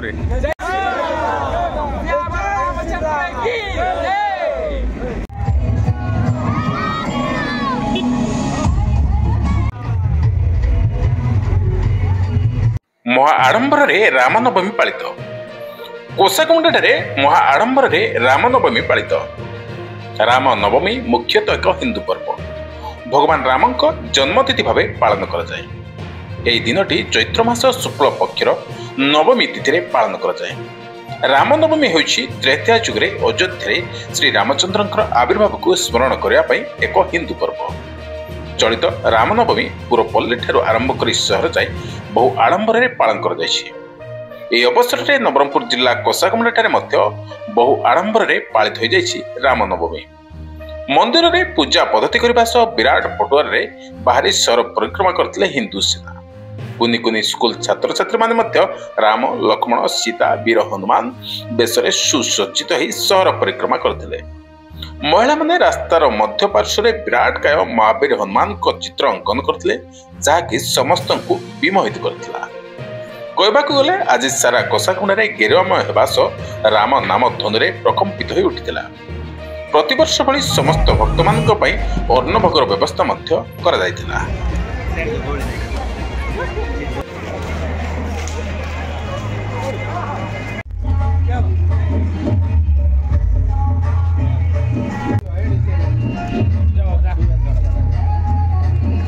रे महा आडंबर रामनवमी पालित कोसाकुंडा महा आडंबर रामनवमी पालित रामनवमी मुख्यतः एक हिंदू पर्व भगवान राम जन्मतिथि भाव पालन कर दिनटी चैत्र मास शुक्ल पक्षर नवमी तिथि पालन कर रामनवमी होइछि त्रेता जुगे अयोध्या श्री रामचंद्र आविर्भाव को स्मरण करने एक हिंदू पर्व चलित रामनवमी पुरपल्ली ठारू आरंभ कर सहर जाए बहु आडंबर पालन कर अवसर में नवरंगपुर जिला कोसाकुंडा बहु आडंबर पालित हो जाइछि रामनवमी मंदिर में पूजा पद्धति करने सह विराट पटुआर बाहरी सहर परिक्रमा करते हिंदू सेना कुनि कुनि स्कूल छात्र छात्री माने राम लक्ष्मण सीता वीर हनुमान बेश सुसज्जित हो सहर परिक्रमा करते महिला माने रास्तार मध्य पार्श्व विराट काय महावीर हनुमान को चित्र अंकन करते जहाँकि समस्त को विमोहित करथिला कहबाक गले आज सारा कोसाकुंडा गेरुआमय हेबा सह राम नाम ध्वनि प्रकंपित हो उठिथिला प्रतिवर्ष भली समस्त भक्त मानक पई अन्नभोगर व्यवस्था मध्य करा जायथिला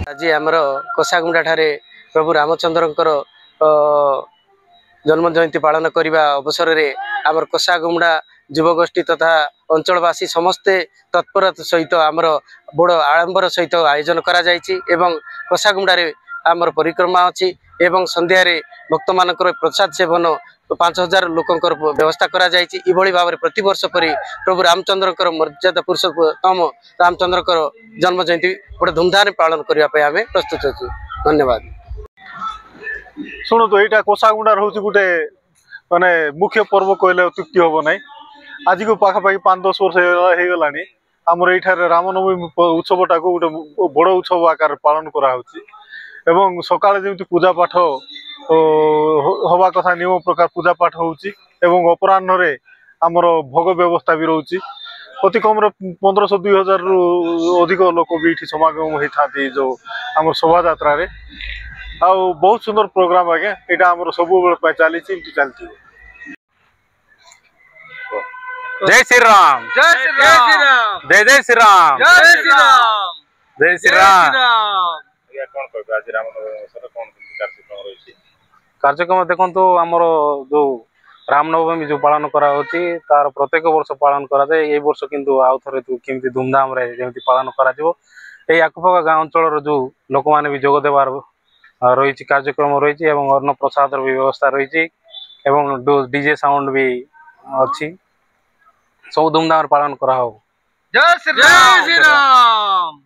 आज आमर कोसाकुंडा ठारे प्रभु रामचंद्रंकर जन्म जयंती पालन करने अवसर में आमर कोसाकुंडा युवगोष्ठी तथा अंचलवासी समस्ते तत्परता सहित आमर बड़ आडंबर सहित आयोजन करा जायछि एवं कोसाकुंडा आमर परिक्रमा अच्छी एवं संध्या भक्त मानकर प्रसाद सेवन 5000 लोकंकर व्यवस्था करा जायछि इभଳି भाव प्रतिवर्ष परि प्रभु रामचंद्रकर मर्यादा पुरुषोत्तम रामचंद्रकर जन्म जयंती गोटे धूमधाम पालन करने आम प्रस्तुत अच्छे धन्यवाद। शुणु तो यहाँ कोसाकुंडा हूँ गोटे माने मुख्य पर्व कहले अत्युक्ति हम ना आज को पाखापाखि 5-10 वर्ष हो गला आमर ये रामनवमी उत्सवटा को गोटे बड़ उत्सव आकार पालन कराऊँ सकाଳେ जमी पूजा पाठ हवा कथा नियम प्रकार पूजा पाठ होउची एवं अपराह्न रे आमर भोग व्यवस्था भी रोची अति कम 1500-2000 रु अधिक लोक भी ये समागम होता जो आम शोभा यात्रा रे आ बहुत सुंदर प्रोग्राम आज्ञा यहाँ आम सब बेले चली चलती। जय श्री राम जय श्री राम जय जय श्री राम जय श्री राम जय श्री राम कार्यक्रम देखो आमर जो रामनवमी जो पालन करा तार प्रत्येक वर्ष पालन कराए ये वर्ष किंतु आउ थे केमती धूमधाम रे पालन कर आखपाख गाँ अंचल जो लोक मैंने भी जोग देवार रही कार्यक्रम रही अन्न प्रसाद भी व्यवस्था रही डीजे साउंड भी अच्छी सब धूमधाम पालन करा। जय श्री राम।